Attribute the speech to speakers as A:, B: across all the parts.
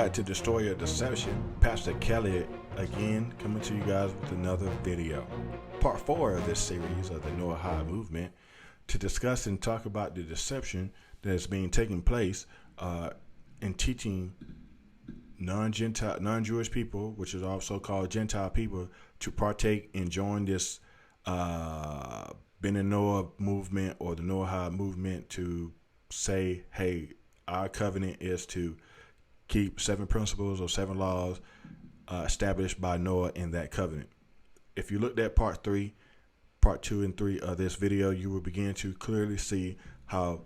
A: back to Destroyer Deception. Pastor Kelly again coming to you guys with another video. Part 4 of this series of the Noahide movement to discuss and talk about the deception that is being taking place in teaching non-Gentile, non-Jewish people, which is also called Gentile people, to partake and join this Ben Noah movement or the Noahide movement to say, hey, our covenant is to keep 7 principles or 7 laws established by Noah in that covenant. If you looked at part 2 and 3 of this video, you will begin to clearly see how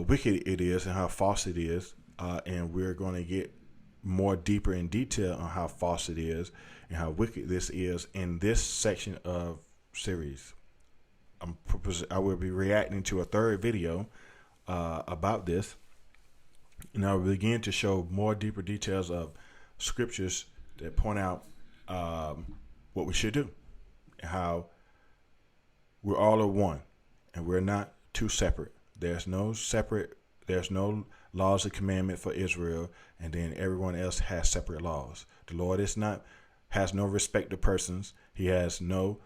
A: wicked it is and how false it is. And we're going to get more deeper in detail on how false it is and how wicked this is in this section of series. I will be reacting to a third video about this. And I will begin to show more deeper details of scriptures that point out what we should do, and how we're all of one, and we're not two separate. There's no laws and commandment for Israel, and then everyone else has separate laws. The Lord has no respect to persons. He has no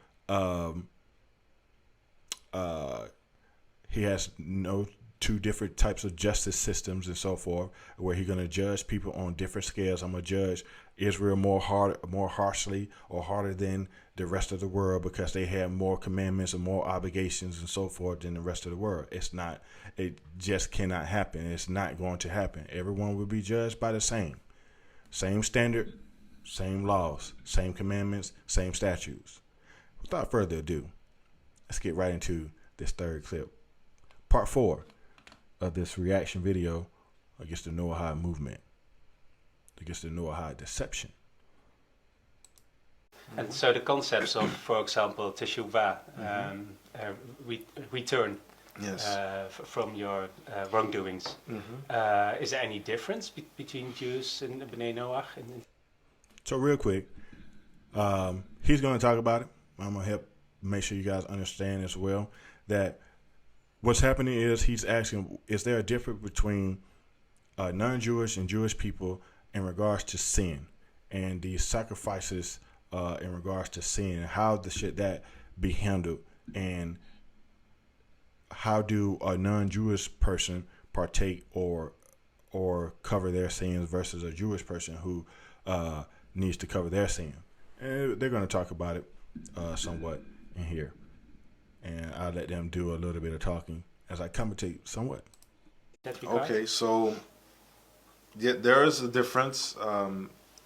A: two different types of justice systems and so forth, where he's going to judge people on different scales. I'm going to judge Israel more harshly or harder than the rest of the world because they have more commandments and more obligations and so forth than the rest of the world. It just cannot happen. It's not going to happen. Everyone will be judged by the same standard, same laws, same commandments, same statutes. Without further ado, let's get right into this third clip. Part 4 of this reaction video against the Noahide movement, against the Noahide deception.
B: And so the concepts of, for example, teshuvah, return from your wrongdoings. Is there any difference between Jews and Bnei Noach?
A: So real quick, he's going to talk about it. I'm going to help make sure you guys understand as well that what's happening is he's asking, is there a difference between non-Jewish and Jewish people in regards to sin and the sacrifices in regards to sin? How should that be handled? And how do a non-Jewish person partake or cover their sins versus a Jewish person who needs to cover their sin? And they're going to talk about it somewhat in here. And I'll let them do a little bit of talking as I commentate somewhat.
C: Okay, so there is a difference.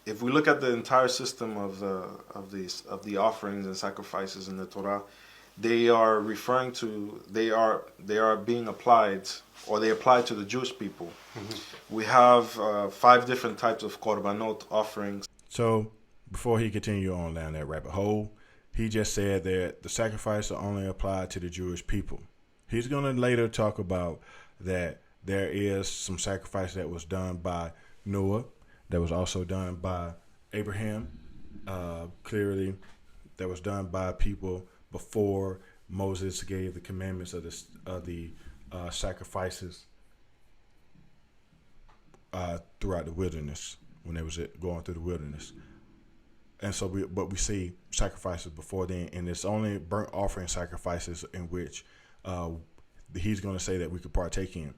C: If we look at the entire system of the offerings and sacrifices in the Torah, they are referring to they are being applied, or they apply to the Jewish people. We have 5 different types of korbanot offerings.
A: So before he continue on down that rabbit hole, he just said that the sacrifice are only applied to the Jewish people. He's going to later talk about that there is some sacrifice that was done by Noah, that was also done by Abraham. Clearly, that was done by people before Moses gave the commandments of the sacrifices throughout the wilderness, when they was going through the wilderness. And so we see sacrifices before then, and it's only burnt offering sacrifices in which he's going to say that we could partake in.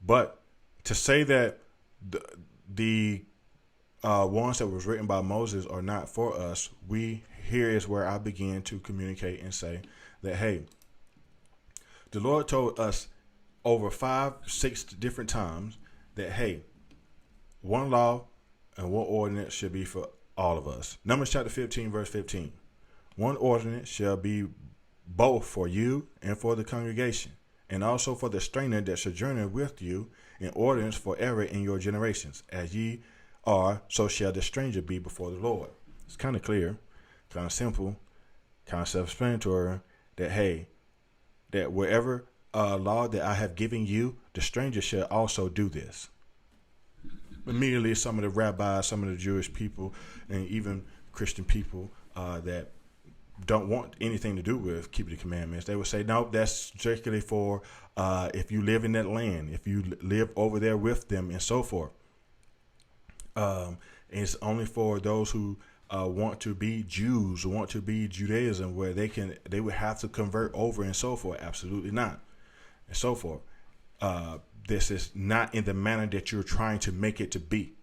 A: But to say that the ones that was written by Moses are not for us, here is where I begin to communicate and say that, hey, the Lord told us over 5-6 different times that, hey, one law and one ordinance should be for all of us. Numbers chapter 15, verse 15. One ordinance shall be both for you and for the congregation, and also for the stranger that sojourneth with you, an ordinance forever in your generations. As ye are, so shall the stranger be before the Lord. It's kind of clear, kind of simple, kind of self-explanatory that, hey, that wherever law that I have given you, the stranger shall also do this. Immediately, some of the rabbis, some of the Jewish people, and even Christian people that don't want anything to do with keeping the commandments, they would say, no, that's strictly for if you live in that land, if you live over there with them and so forth. It's only for those who want to be Jews, or want to be Judaism, where they would have to convert over and so forth. Absolutely not, and so forth. This is not in the manner that you're trying to make it to be.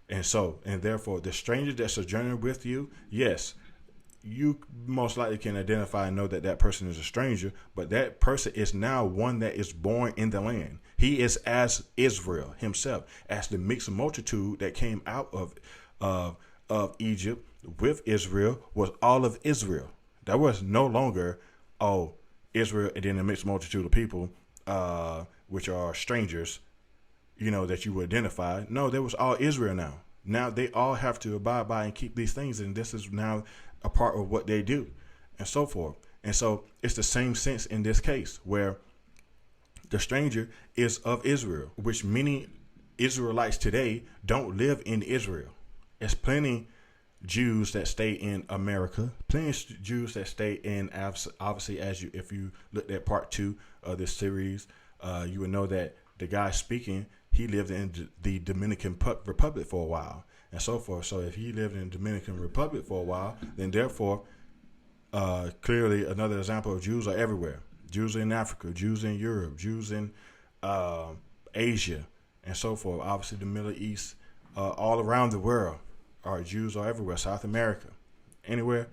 A: And therefore, the stranger that's sojourning with you, yes, you most likely can identify and know that that person is a stranger, but that person is now one that is born in the land. He is as Israel himself, as the mixed multitude that came out of Egypt with Israel was all of Israel. That was no longer, Israel and then a mixed multitude of people, which are strangers, that you would identify. No, there was all Israel now. Now they all have to abide by and keep these things, and this is now a part of what they do, and so forth. And so it's the same sense in this case, where the stranger is of Israel, which many Israelites today don't live in Israel. There's plenty Jews that stay in America, plenty Jews that stay in, obviously, if you looked at part 2 of this series, you would know that the guy speaking, he lived in the Dominican Republic for a while, and so forth. So if he lived in the Dominican Republic for a while, then therefore, clearly another example of Jews are everywhere. Jews in Africa, Jews in Europe, Jews in Asia, and so forth. Obviously, the Middle East, all around the world, Jews are everywhere. South America, anywhere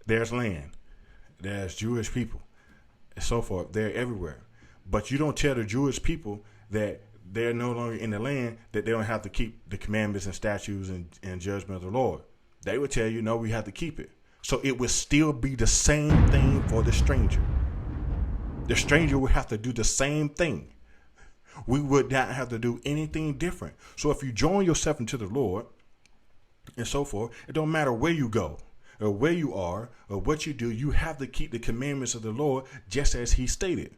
A: there's land, there's Jewish people, and so forth. They're everywhere. But you don't tell the Jewish people that they're no longer in the land, that they don't have to keep the commandments and statutes and judgment of the Lord. They would tell you, no, we have to keep it. So it would still be the same thing for the stranger. The stranger would have to do the same thing. We would not have to do anything different. So if you join yourself into the Lord and so forth, it don't matter where you go or where you are or what you do, you have to keep the commandments of the Lord just as he stated.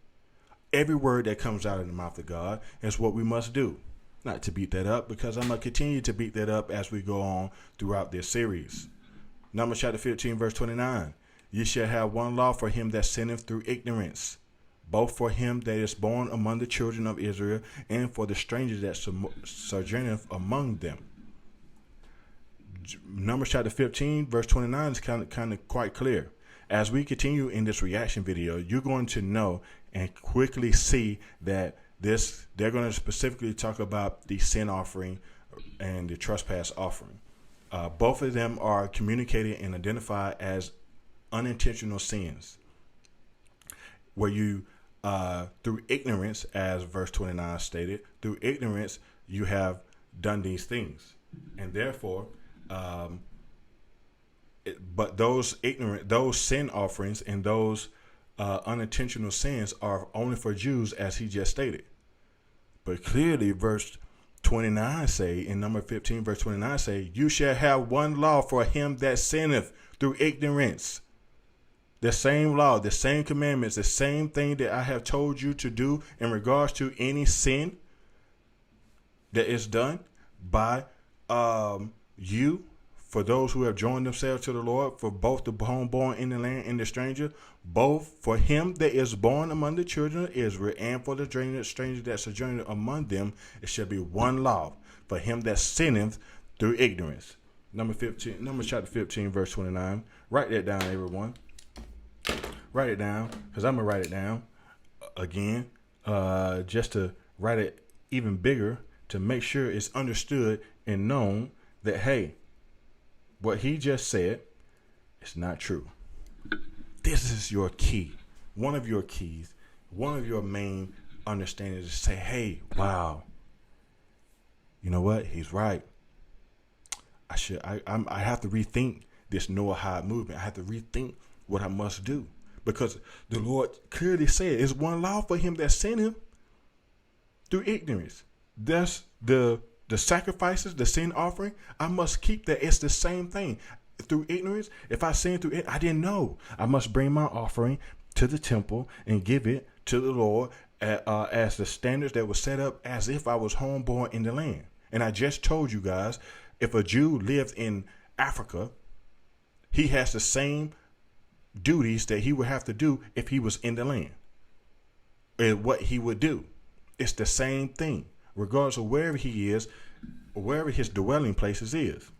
A: Every word that comes out of the mouth of God is what we must do. Not to beat that up, because I'm going to continue to beat that up as we go on throughout this series. Numbers chapter 15, verse 29. You shall have one law for him that sinneth through ignorance, both for him that is born among the children of Israel, and for the stranger that sojourneth among them. Numbers chapter 15, verse 29 is kind of quite clear. As we continue in this reaction video, you're going to know and quickly see that they're going to specifically talk about the sin offering and the trespass offering. Both of them are communicated and identified as unintentional sins, where you, through ignorance, as verse 29 stated, through ignorance, you have done these things. And therefore, but those sin offerings and those unintentional sins are only for Jews, as he just stated. But clearly, verse 29 say, in number 15, verse 29 say, you shall have one law for him that sinneth through ignorance. The same law, the same commandments, the same thing that I have told you to do in regards to any sin that is done by you, for those who have joined themselves to the Lord, for both the homeborn in the land and the stranger, both for him that is born among the children of Israel and for the stranger that sojourneth among them, it shall be one law for him that sinneth through ignorance. Numbers chapter 15, verse 29. Write that down, everyone. Write it down, because I'm going to write it down again, just to write it even bigger, to make sure it's understood and known that, hey, what he just said is not true. This is your key. One of your keys, one of your main understandings is to say, hey, wow, you know what? He's right. I have to rethink this Noahide movement. I have to rethink what I must do, because the Lord clearly said it's one law for him that sinned him through ignorance. That's the sacrifices, the sin offering. I must keep that. It's the same thing. Through ignorance, if I sin through it, I didn't know. I must bring my offering to the temple and give it to the Lord as the standards that were set up as if I was homeborn in the land. And I just told you guys, if a Jew lived in Africa, he has the same duties that he would have to do if he was in the land. And what he would do, it's the same thing. Regardless of wherever he is, wherever his dwelling places is.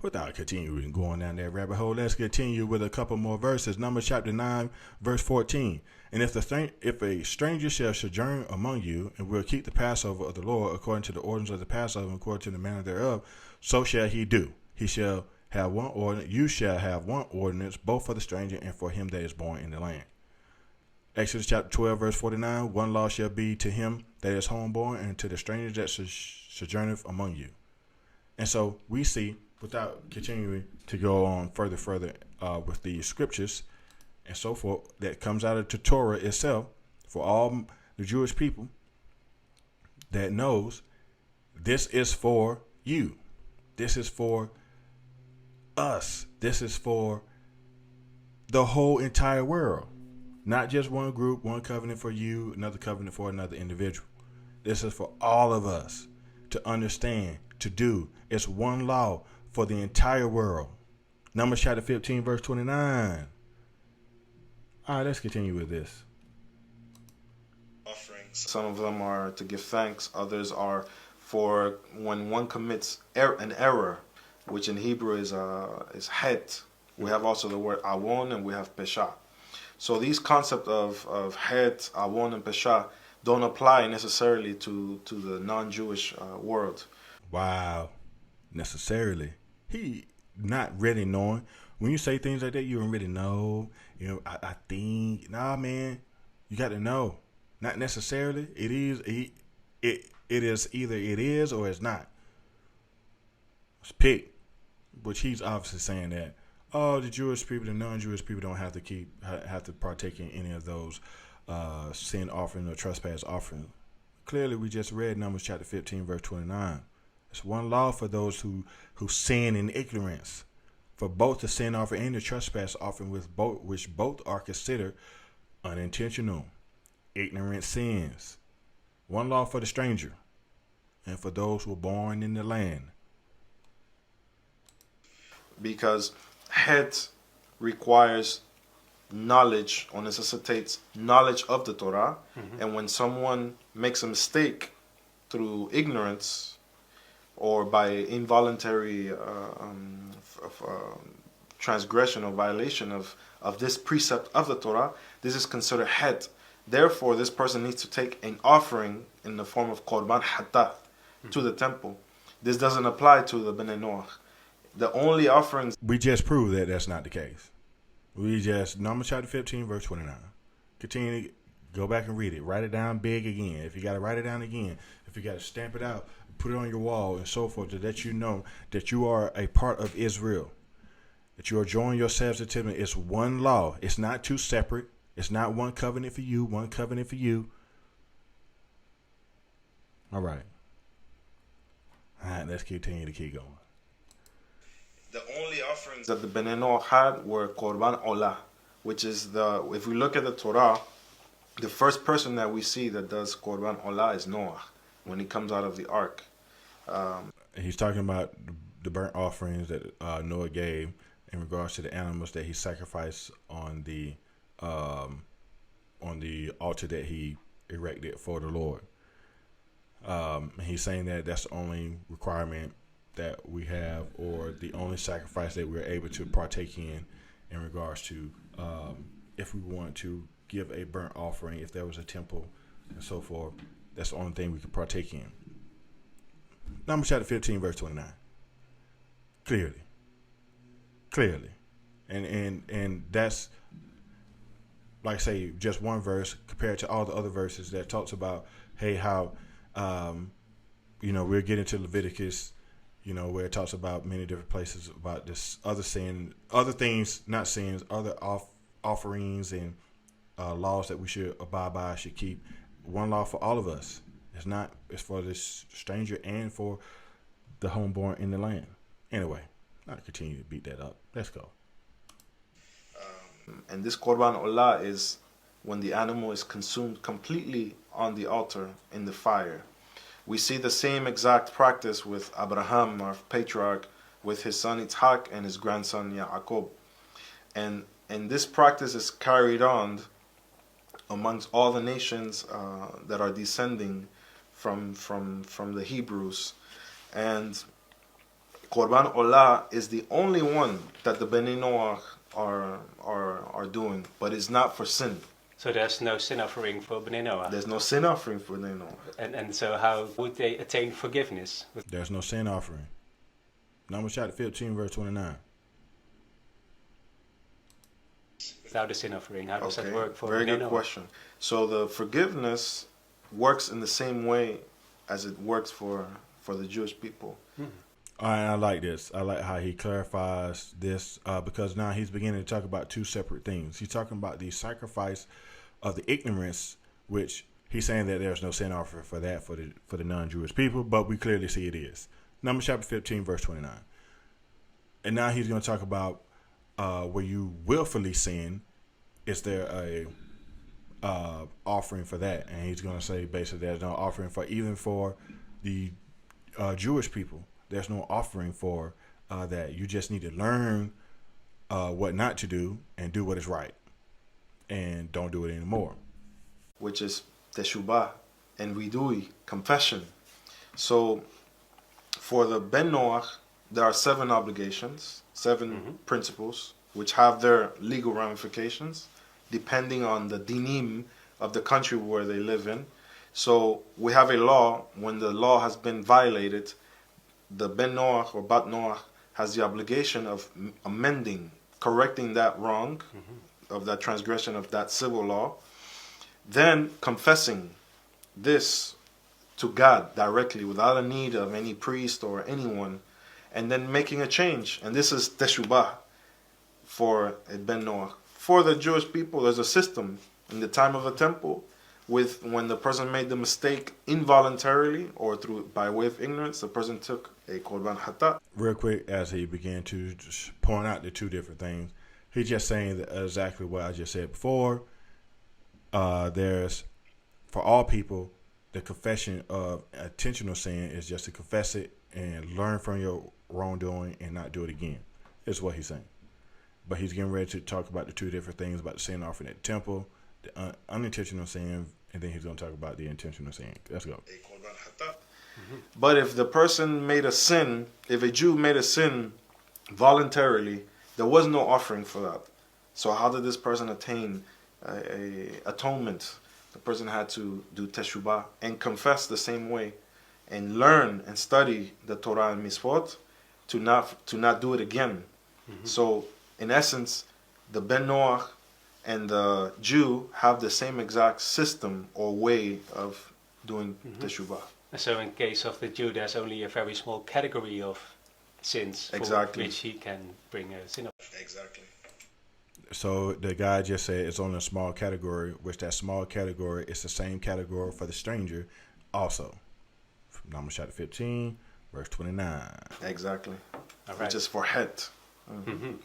A: Without continuing going down that rabbit hole, let's continue with a couple more verses. Numbers chapter 9, verse 14. And if a stranger shall sojourn among you, and will keep the Passover of the Lord according to the ordinance of the Passover, and according to the manner thereof, so shall he do. He shall have one ordinance. You shall have one ordinance, both for the stranger and for him that is born in the land. Exodus chapter 12, verse 49. One law shall be to him that is homeborn, and to the stranger that sojourneth among you. And so we see, without continuing to go on further with the scriptures and so forth, that comes out of the Torah itself, for all the Jewish people that knows this is for you. This is for us. This is for the whole entire world. Not just one group, one covenant for you, another covenant for another individual. This is for all of us to understand, to do. It's one law for the entire world. Numbers chapter 15, verse 29. All right, let's continue with this.
C: Offerings. Some of them are to give thanks. Others are for when one commits an error, which in Hebrew is het. We have also the word awon, and we have pesha. So these concepts of het, awon, and pesha don't apply necessarily to the non-Jewish world.
A: Wow. Necessarily. He not really knowing. When you say things like that, you don't really know. You know, I think, nah, man, you got to know. Not necessarily. It is either it is or it's not. It's pick. Which he's obviously saying that, oh, the Jewish people, the non-Jewish people don't have to partake in any of those sin offering or trespass offering. Clearly, we just read Numbers chapter 15, verse 29. It's one law for those who sin in ignorance, for both the sin offering and the trespass offering, which both are considered unintentional, ignorant sins. One law for the stranger, and for those who are born in the land.
C: Because het requires knowledge or necessitates knowledge of the Torah, and when someone makes a mistake through ignorance or by involuntary transgression or violation of this precept of the Torah, this is considered het. Therefore, this person needs to take an offering in the form of korban hatta to the temple. This doesn't apply to the Bnei Noach. The only offerings...
A: We just proved that that's not the case. Numbers chapter 15, verse 29. Continue to go back and read it. Write it down big again. If you got to write it down again, if you got to stamp it out, put it on your wall and so forth, to let you know that you are a part of Israel, that you are joining yourselves to them. It's one law. It's not two separate. It's not one covenant for you, one covenant for you. All right. All right, let's continue to keep going.
C: The only offerings that the Bnei Noach had were korban olah, which is if we look at the Torah, the first person that we see that does korban olah is Noah when he comes out of the ark.
A: He's talking about the burnt offerings that Noah gave in regards to the animals that he sacrificed on the altar that he erected for the Lord. He's saying that that's the only requirement that we have, or the only sacrifice that we're able to partake in regards to if we want to give a burnt offering, if there was a temple and so forth. That's the only thing we could partake in. Numbers chapter 15, verse 29. Clearly. And that's, like I say, just one verse compared to all the other verses that talks about, hey, how, we're getting to Leviticus, where it talks about many different places about this other sin, other things, not sins, other offerings and laws that we should abide by, should keep. One law for all of us. It's for this stranger and for the homeborn in the land. Anyway, not continue to beat that up. Let's go.
C: And this korban olah is when the animal is consumed completely on the altar in the fire. We see the same exact practice with Abraham, our patriarch, with his son Yitzhak and his grandson Yaakov. And this practice is carried on amongst all the nations that are descending from the Hebrews, and Korban Olah is the only one that the Bnei Noach are doing, but it's not for sin.
B: So there's no sin offering for Bnei Noah.
C: There's no sin offering for Bnei Noach.
B: And so how would they attain forgiveness?
A: There's no sin offering. Numbers chapter 15, verse 29.
B: Without a sin offering, how does that work for
C: Very
B: Bnei
C: good
B: Noah?
C: question. So the forgiveness works in the same way as it works for the Jewish people.
A: All right, I like this. I like how he clarifies this because now he's beginning to talk about two separate things. He's talking about the sacrifice of the ignorance, which he's saying that there's no sin offering for that for the non-Jewish people, but we clearly see it is. Numbers chapter 15, verse 29. And now he's going to talk about where you willfully sin. Is there a offering for that? And he's going to say basically there's no offering for even for the Jewish people. There's no offering for that. You just need to learn what not to do and do what is right, and don't do it anymore.
C: Which is teshubah and vidui, confession. So for the Ben Noach, there are 7 obligations, 7 principles, which have their legal ramifications depending on the dinim of the country where they live in. So we have a law. When the law has been violated, the Ben Noach or Bat Noach has the obligation of amending, correcting that wrong, of that transgression of that civil law, then confessing this to God directly without a need of any priest or anyone, and then making a change. And this is teshubah for a Ben Noach. For the Jewish people, there's a system in the time of the temple with when the person made the mistake involuntarily or through by way of ignorance, the person took a korban hatat.
A: Real quick, as he began to just point out the two different things, he's just saying that exactly what I just said before. There's, for all people, the confession of intentional sin is just to confess it and learn from your wrongdoing and not do it again. Is what he's saying. But he's getting ready to talk about the two different things about the sin offering at the temple, the unintentional sin, and then he's going to talk about the intentional sin. Let's go.
C: But if the person made a sin, if a Jew made a sin voluntarily, there was no offering for that. So how did this person attain a atonement? The person had to do teshubah and confess the same way and learn and study the Torah and Mitzvot to not do it again. So in essence, the Ben Noach and the Jew have the same exact system or way of doing teshubah.
B: So in case of the Jew, there's only a very small category of sins for which he can bring a sin offering.
C: Exactly.
A: So the guy just said it's only a small category, which that small category is the same category for the stranger also. Numbers chapter 15, verse 29.
C: Exactly.
B: All right.
C: Which is for het.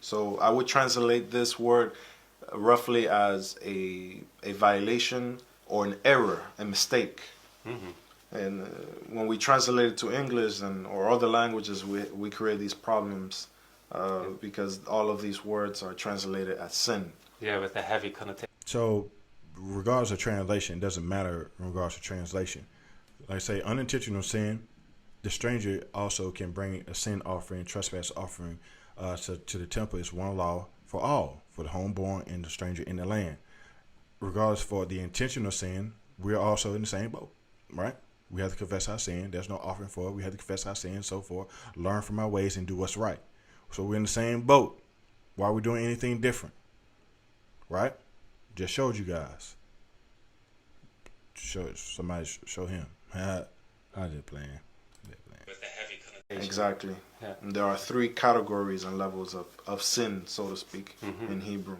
C: So I would translate this word roughly as a violation or an error, a mistake. And when we translate it to English or other languages, we create these problems because all of these words are translated as sin.
B: Yeah, with a heavy connotation.
A: So regardless of translation, it doesn't matter in regards to translation. Like I say, unintentional sin, the stranger also can bring a sin offering, trespass offering to the temple. It's one law for all, for the homeborn and the stranger in the land. Regardless for the intentional sin, we're also in the same boat, right? We have to confess our sin. There's no offering for it. We have to confess our sin, so forth. Learn from our ways and do what's right. So we're in the same boat. Why are we doing anything different? Right? Just showed you guys. Somebody show him. I just playing.
B: With a heavy connotation.
C: Exactly.
B: Yeah.
C: And there are 3 categories and levels of sin, so to speak, in Hebrew.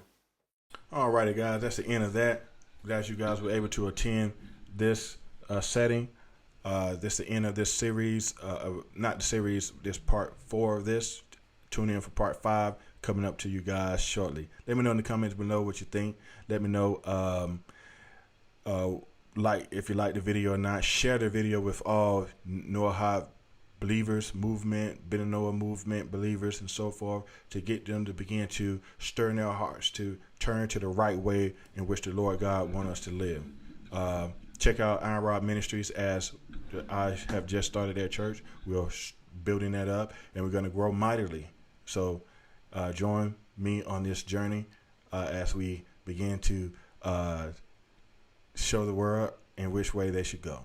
A: Alrighty, guys. That's the end of that. Glad you guys were able to attend this setting. This is the end of this series. Not the series, this part 4 of this. Tune in for part 5 coming up to you guys shortly. Let me know in the comments below what you think. Let me know like if you like the video or not. Share the video with all Noahide believers, movement, Ben Noah movement believers, and so forth, to get them to begin to stir in their hearts to turn to the right way in which the Lord God wants us to live. Check out Iron Rod Ministries as I have just started that church. We're building that up, and we're going to grow mightily. So join me on this journey as we begin to show the world in which way they should go.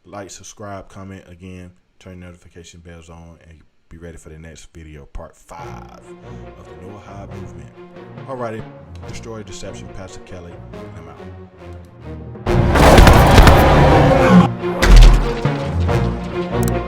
A: Like, subscribe, comment, again, turn notification bells on, and be ready for the next video, part 5 of the Noahide movement. Alrighty, Destroy Deception, Pastor Kelly, and I'm out.